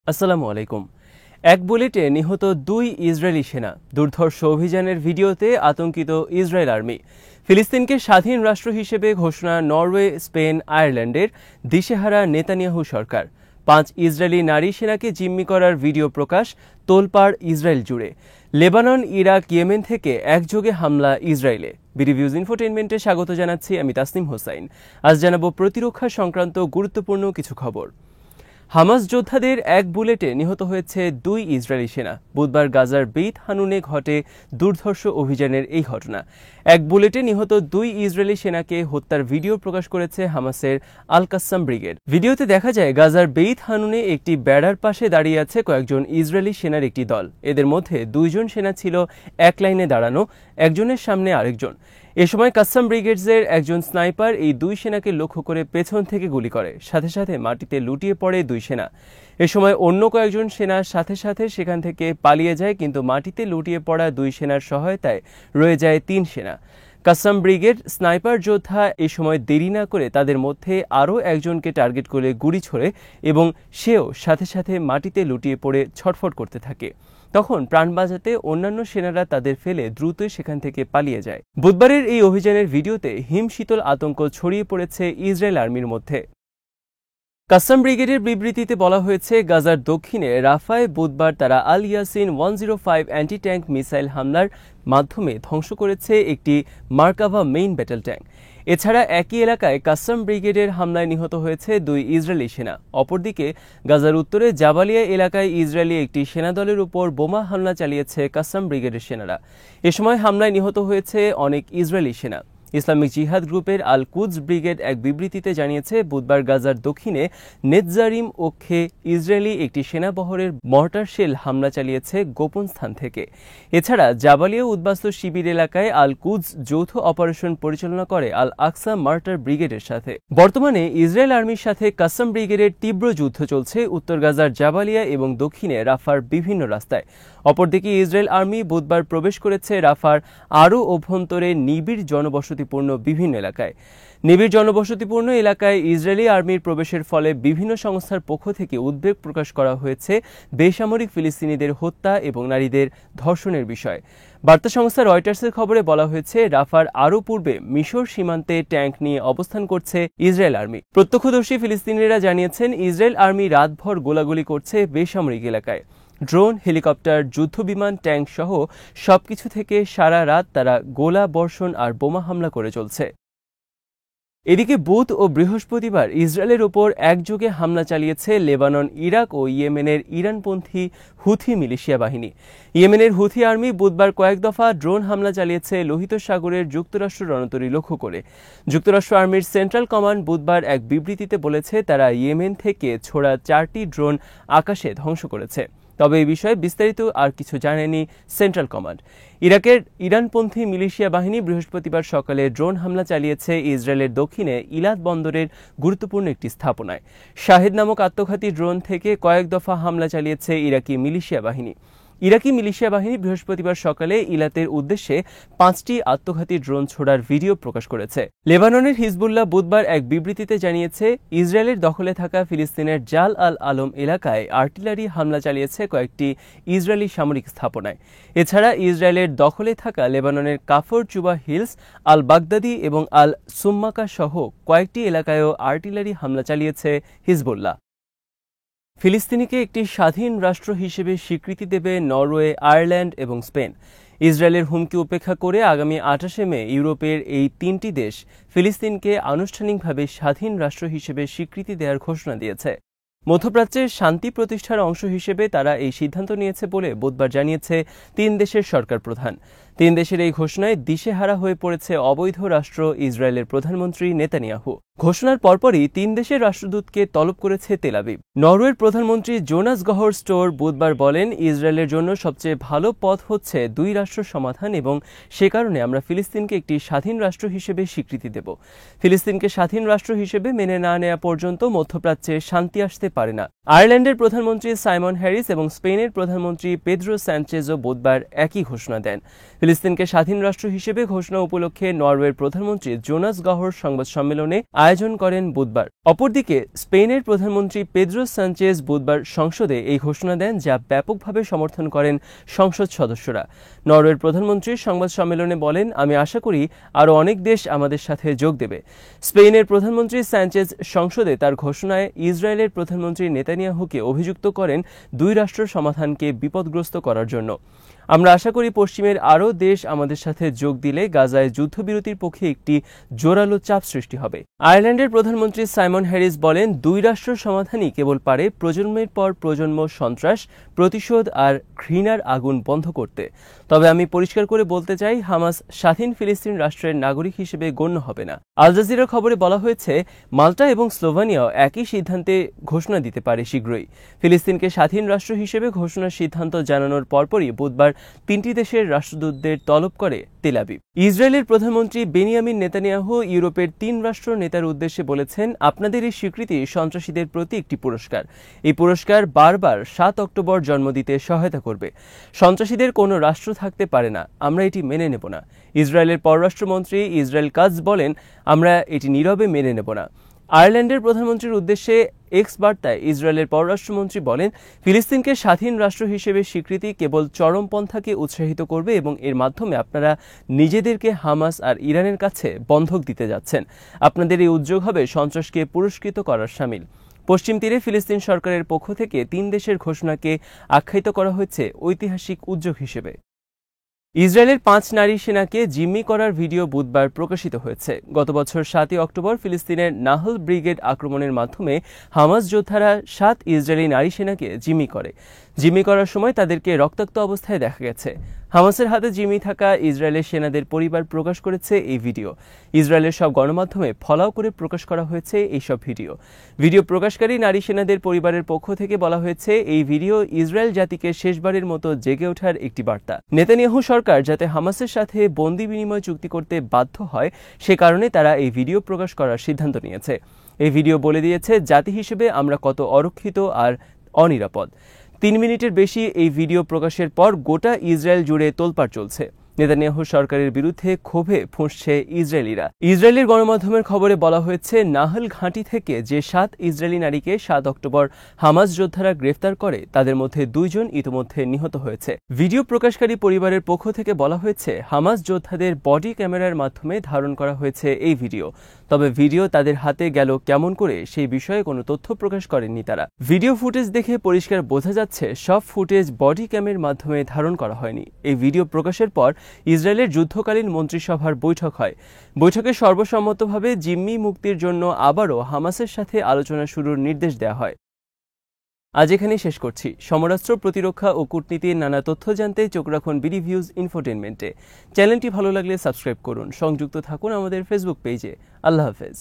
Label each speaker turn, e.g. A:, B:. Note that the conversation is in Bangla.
A: আসসালামু আলাইকুম। এক বুলেটে নিহত 2 ইসরায়েলি সেনা। দুর্ধর্ষ অভিযানের ভিডিওতে আতঙ্কিত ইসরায়েল আর্মি। ফিলিস্তিনকে স্বাধীন রাষ্ট্র হিসেবে ঘোষণা নরওয়ে, স্পেন, আয়ারল্যান্ডের। দিশেহারা নেতানিয়াহু সরকার। 5 ইসরায়েলি নারী সেনাকে জিম্মি করার ভিডিও প্রকাশ, তোলপাড় ইসরায়েল জুড়ে। লেবানন, ইরাক, ইয়েমেন থেকে একযোগে হামলা ইসরায়েলে। বিডিভিউজ ইনফোটেইনমেন্টে স্বাগত জানাচ্ছি আমি তাসনিম হোসাইন। আজ জানাবো প্রতিরক্ষা সংক্রান্ত গুরুত্বপূর্ণ কিছু খবর। হামাস যোদ্ধাদের এক বুলেটে নিহত হয়েছে 2 ইসরায়েলি সেনা। বুধবার গাজার বেইত হানুনে ঘটে দুর্ধর্ষ অভিযানের এই ঘটনা। এক বুলেটে নিহত 2 ইসরায়েলি সেনাকে হত্যার ভিডিও প্রকাশ করেছে হামাসের আল কাসাম ব্রিগেড। ভিডিওতে দেখা যায় গাজার বেইত হানুনে একটি বেড়ার পাশে দাঁড়িয়ে আছে কয়েকজন ইসরায়েলি সেনার একটি দল। এদের মধ্যে 2 জন সেনা ছিল এক লাইনে দাঁড়ানো, একজনের সামনে আরেকজন। এ সময় কাসাম ব্রিগেডসের একজন স্নাইপার এই 2 সেনাকে লক্ষ্য করে পেছন থেকে গুলি করে। সাথে সাথে মাটিতে লুটিয়ে পড়ে 2 সেনা। এ সময় অন্য কয়েকজন সেনা সাথে সাথে সেখান থেকে পালিয়ে যায়, কিন্তু মাটিতে লুটিয়ে পড়া 2 সেনার সহায়তায় রয়ে যায় 3 সেনা। কাসাম ব্রিগেড স্নাইপার যোদ্ধা এ সময় দেরি না করে তাদের মধ্যে আরও একজনকে টার্গেট করে গুলি ছোড়ে এবং সেও সাথে সাথে মাটিতে লুটিয়ে পড়ে ছটফট করতে থাকে। তখন প্রাণ বাঁচাতে অন্যান্য সেনারা তাদের ফেলে দ্রুত সেখান থেকে পালিয়ে যায়। বুধবারের এই অভিযানের ভিডিওতে হিমশীতল আতঙ্ক ছড়িয়ে পড়েছে ইসরায়েল আর্মির মধ্যে। কাসাম ব্রিগেডের বিবৃতিতে বলা হয়েছে, গাজার দক্ষিণে রাফায় বুধবার তারা আল ইয়াসিন 105 অ্যান্টি ট্যাঙ্ক মিসাইল হামলার মাধ্যমে ধ্বংস করেছে একটি মার্কাভা মেইন ব্যাটল ট্যাঙ্ক। এছাড়া একই এলাকায় কাসাম ব্রিগেডের হামলায় নিহত হয়েছে 2 ইসরায়েলি সেনা। অপরদিকে গাজার উত্তরে জাবালিয়া এলাকায় ইসরায়েলি একটি সেনাদলের উপর বোমা হামলা চালিয়েছে কাসাম ব্রিগেডের সেনারা। এ সময় হামলায় নিহত হয়েছে অনেক ইসরায়েলি সেনা। ইসলামিক জিহাদ গ্রুপের আল কুদস ব্রিগেড এক বিবৃতিতে জানিয়েছে, বুধবার গাজার দক্ষিণে নেতজারিম অক্ষে ইসরায়েলি একটি সেনাবহরের মর্টার শেল হামলা চালিয়েছে গোপন স্থান থেকে। এছাড়া জাবালিয়া উদ্বাস্তু শিবির এলাকায় আল কুদস যৌথ অপারেশন পরিচালনা করে আল আকসা মার্টার ব্রিগেডের সাথে। বর্তমানে ইসরায়েল আর্মির সাথে কাসাম ব্রিগেডের তীব্র যুদ্ধ চলছে উত্তর গাজার জাবালিয়া এবং দক্ষিণে রাফার বিভিন্ন রাস্তায়। অপরদিকে ইসরায়েল আর্মি বুধবার প্রবেশ করেছে রাফার আরও অভ্যন্তরে নিবিড় জনবসতিপূর্ণ বিভিন্ন এলাকায়। নিবিড় জনবসতিপূর্ণ এলাকায় ইসরায়েলি আর্মির প্রবেশের ফলে বিভিন্ন সংস্থার পক্ষ থেকে উদ্বেগ প্রকাশ করা হয়েছে বেসামরিক ফিলিস্তিনিদের হত্যা এবং নারীদের ধর্ষণের বিষয়। বার্তা সংস্থা রয়টার্সের খবরে বলা হয়েছে, রাফার আরও পূর্বে মিশর সীমান্তে ট্যাঙ্ক নিয়ে অবস্থান করছে ইসরায়েল আর্মি। প্রত্যক্ষদর্শী ফিলিস্তিনিরা জানিয়েছেন, ইসরায়েল আর্মি রাতভর গোলাগুলি করছে বেসামরিক এলাকায়। ড্রোন, হেলিকপ্টার, যুদ্ধবিমান, ট্যাঙ্ক সহ সবকিছু থেকে সারা রাত তারা গোলা বর্ষণ আর বোমা হামলা করে চলছে। এদিকে বুধ ও বৃহস্পতিবার ইসরায়েলের ওপর একযোগে হামলা চালিয়েছে লেবানন, ইরাক ও ইয়েমেনের ইরানপন্থী হুথি মিলিশিয়া বাহিনী। ইয়েমেনের হুথি আর্মি বুধবার কয়েক দফা ড্রোন হামলা চালিয়েছে লোহিত সাগরের যুক্তরাষ্ট্র রণতরী লক্ষ্য করে। যুক্তরাষ্ট্র আর্মির সেন্ট্রাল কমান্ড বুধবার এক বিবৃতিতে বলেছে, তারা ইয়েমেন থেকে ছোড়া 4টি ড্রোন আকাশে ধ্বংস করেছে। তবে এই বিষয়ে বিস্তারিত আর কিছু জানায়নি সেন্ট্রাল কমান্ড। ইরাকের ইরানপন্থী মিলিশিয়া বাহিনী বৃহস্পতিবার সকালে ড্রোন হামলা চালিয়েছে ইসরায়েলের দক্ষিণে ইলাদ বন্দরের গুরুত্বপূর্ণ একটি স্থাপনায়। শাহেদ নামক আত্মঘাতী ড্রোন থেকে কয়েক দফা হামলা চালিয়েছে ইরাকি মিলিশিয়া বাহিনী। ইরাকি মিলিশিয়া বাহিনী বৃহস্পতিবার সকালে ইলাতের উদ্দেশ্যে 5টি আত্মঘাতী ড্রোন ছোড়ার ভিডিও প্রকাশ করেছে। লেবাননের হিজবুল্লাহ বুধবার এক বিবৃতিতে জানিয়েছে, ইসরায়েলের দখলে থাকা ফিলিস্তিনের জাল আল আলম এলাকায় আর্টিলারি হামলা চালিয়েছে কয়েকটি ইসরায়েলি সামরিক স্থাপনায়। এছাড়া ইসরায়েলের দখলে থাকা লেবাননের কাফর চুবা হিলস, আল বাগদাদি এবং আল সুম্মাকা সহ কয়েকটি এলাকায়ও আর্টিলারি হামলা চালিয়েছে হিজবুল্লাহ। ফিলিস্তিনিকে একটি স্বাধীন রাষ্ট্র হিসেবে স্বীকৃতি দেবে নরওয়ে, আয়ারল্যান্ড এবং স্পেন। ইসরায়েলের হুমকি উপেক্ষা করে আগামী 28শে মে ইউরোপের এই 3টি দেশ ফিলিস্তিনকে আনুষ্ঠানিকভাবে স্বাধীন রাষ্ট্র হিসেবে স্বীকৃতি দেওয়ার ঘোষণা দিয়েছে। মধ্যপ্রাচ্যের শান্তি প্রতিষ্ঠার অংশ হিসেবে তারা এই সিদ্ধান্ত নিয়েছে বলে বুধবার জানিয়েছে 3 দেশের সরকার প্রধান। 3 দেশের এই ঘোষণায় দিশেহারা হয়ে পড়েছে অবৈধ রাষ্ট্র ইসরায়েলের প্রধানমন্ত্রী নেতানিয়াহু। ঘোষণার পরপরই 3 দেশের রাষ্ট্রদূতকে তলব করেছে তেল আবিব। নরওয়ের প্রধানমন্ত্রী জোনাস গাহর স্টোর বুধবার বলেন, ইসরায়েলের জন্য সবচেয়ে ভালো পথ হচ্ছে 2 রাষ্ট্র সমাধান এবং সে কারণে আমরা ফিলিস্তিনকে একটি স্বাধীন রাষ্ট্র হিসেবে স্বীকৃতি দেব। ফিলিস্তিনকে স্বাধীন রাষ্ট্র হিসেবে মেনে না নেওয়া পর্যন্ত মধ্যপ্রাচ্যে শান্তি আসতে পারে না। আয়ারল্যান্ডের প্রধানমন্ত্রী সাইমন হ্যারিস এবং স্পেনের প্রধানমন্ত্রী পেদ্রো স্যানচেজও বুধবার একই ঘোষণা দেন। ফিলিস্তিনকে স্বাধীন রাষ্ট্র হিসেবে ঘোষণা উপলক্ষে নরওয়ের প্রধানমন্ত্রী জোনাস গাহর সংবাদ সম্মেলনে আয়োজন করেন বুধবার। অপরদিকে স্পেনের প্রধানমন্ত্রী পেদ্রো সানচেজ বুধবার সংসদে এই ঘোষণা দেন, যা ব্যাপকভাবে সমর্থন করেন সংসদ সদস্যরা। নরওয়ের প্রধানমন্ত্রী সংবাদ সম্মেলনে বলেন, আমি আশা করি আরও অনেক দেশ আমাদের সাথে যোগ দেবে। স্পেনের প্রধানমন্ত্রী সানচেজ সংসদে তার ঘোষণায় ইসরায়েলের প্রধানমন্ত্রী নেতানিয়াহুকে অভিযুক্ত করেন দুই রাষ্ট্র সমাধানকে বিপদগ্রস্ত করার জন্য। আমরা আশা করি পশ্চিমের আরও দেশ আমাদের সাথে যোগ দিলে গাজায় যুদ্ধবিরতির পক্ষে একটি জোরালো চাপ সৃষ্টি হবে। আয়ারল্যান্ডের প্রধানমন্ত্রী সাইমন হ্যারিস বলেন, দুই রাষ্ট্র সমাধানই কেবল পারে প্রজন্মের পর প্রজন্ম সন্ত্রাস, প্রতিশোধ আর ঘৃণার আগুন বন্ধ করতে। তবে আমি পরিষ্কার করে বলতে চাই, হামাস স্বাধীন ফিলিস্তিন রাষ্ট্রের নাগরিক হিসেবে গণ্য হবে না। আল জাজিরার খবরে বলা হয়েছে, মাল্টা এবং স্লোভানিয়াও একই সিদ্ধান্তে ঘোষণা দিতে পারে শীঘ্রই। ফিলিস্তিনকে স্বাধীন রাষ্ট্র হিসেবে ঘোষণার সিদ্ধান্ত জানানোর পরপরই বুধবার তিনটি দেশের রাষ্ট্রদূতদের তলব করে তেল আবিব। ইসরায়েলের প্রধানমন্ত্রী বেনিয়ামিন নেতানিয়াহু ইউরোপের 3 রাষ্ট্র নেতার উদ্দেশ্যে বলেছেন, আপনাদের এই স্বীকৃতি সন্ত্রাসীদের প্রতি একটি পুরস্কার। এই পুরস্কার বারবার 7 অক্টোবর জন্ম দিতে সহায়তা করবে। সন্ত্রাসীদের কোনো রাষ্ট্র থাকতে পারে না, আমরা এটি মেনে নেব না। ইসরায়েলের পররাষ্ট্রমন্ত্রী ইসরায়েল কাজ বলেন, আমরা এটি নীরবে মেনে নেব না। আয়ারল্যান্ডের প্রধানমন্ত্রীর উদ্দেশ্যে এক্স বার্তায় ইসরায়েলের পররাষ্ট্রমন্ত্রী বলেন, ফিলিস্তিনকে স্বাধীন রাষ্ট্র হিসেবে স্বীকৃতি কেবল চরমপন্থাকে উৎসাহিত করবে এবং এর মাধ্যমে আপনারা নিজেদেরকে হামাস আর ইরানের কাছে বন্ধক দিতে যাচ্ছেন। আপনাদের এই উদ্যোগ হবে সন্ত্রাসকে পুরস্কৃত করার শামিল। পশ্চিম তীরে ফিলিস্তিন সরকারের পক্ষ থেকে 3 দেশের ঘোষণাকে আখ্যায়িত করা হয়েছে ঐতিহাসিক উদ্যোগ হিসেবে। ইসরায়েলের 5 নারী সেনাকে জিম্মি করার ভিডিও বুধবার প্রকাশিত হয়েছে। গত বছর 7 অক্টোবর ফিলিস্তিনের নাহল ব্রিগেড আক্রমণের মাধ্যমে হামাস যোদ্ধারা 7 ইসরায়েলি নারী সেনাকে জিম্মি করে। জিম্মি করার সময় তাদেরকে রক্তাক্ত অবস্থায় দেখা গেছে। হামাসের হাতে জিম্মি থাকা ইসরায়েলের সেনাদের পরিবার প্রকাশ করেছে এই ভিডিও। ইসরায়েলের সব গণমাধ্যমে ফলাও করে প্রকাশ করা হয়েছে এইসব ভিডিও। ভিডিও প্রকাশকারী নারী সেনাদের পরিবারের পক্ষ থেকে বলা হয়েছে, এই ভিডিও ইসরায়েল জাতিকে শেষবারের মতো জেগে ওঠার একটি বার্তা। নেতানিয়াহু সরকার যাতে হামাসের সাথে বন্দি বিনিময় চুক্তি করতে বাধ্য হয়, সে কারণে তারা এই ভিডিও প্রকাশ করার সিদ্ধান্ত নিয়েছে। এই ভিডিও বলে দিয়েছে, জাতি হিসেবে আমরা কত অরক্ষিত আর অনিরাপদ। 3 মিনিটের বেশি এই ভিডিও প্রকাশের পর গোটা ইসরায়েল জুড়ে তোলপাড় চলছে। নেতানিয়াহু সরকারের বিরুদ্ধে ক্ষোভে ফুঁসছে ইসরায়েলিরা। ইসরায়েলের গণমাধ্যমের খবরে বলা হয়েছে, নাহল ঘাঁটি থেকে যে 7 ইসরায়েলি নারীকে 7 অক্টোবর হামাস যোদ্ধারা গ্রেফতার করে, তাদের মধ্যে 2 জন ইতিমধ্যে নিহত হয়েছে। ভিডিও প্রকাশকারী পরিবারের পক্ষ থেকে বলা হয়েছে, হামাস যোদ্ধাদের বডি ক্যামেরার মাধ্যমে ধারণ করা হয়েছে এই ভিডিও। তবে ভিডিও তাদের হাতে গেল কেমন করে, সেই বিষয়ে কোনো তথ্য প্রকাশ করেননি তারা। ভিডিও ফুটেজ দেখে পরিষ্কার বোঝা যাচ্ছে, সব ফুটেজ বডি ক্যামের মাধ্যমে ধারণ করা হয়নি। এই ভিডিও প্রকাশের পর ইসরায়েলের যুদ্ধকালীন মন্ত্রিসভার বৈঠক হয়। বৈঠকে সর্বসম্মতভাবে জিম্মি মুক্তির জন্য আবারও হামাসের সাথে আলোচনা শুরুর নির্দেশ দেওয়া হয়। আজ এখানেই শেষ করছি। সমরাস্ত্র, প্রতিরক্ষা ও কূটনীতির নানা তথ্য জানতে চোখ রাখুন বিডি ভিউজ ইনফোটেনমেন্টে। চ্যানেলটি ভালো লাগলে সাবস্ক্রাইব করুন। সংযুক্ত থাকুন আমাদের ফেসবুক পেজে। আল্লাহ হাফেজ।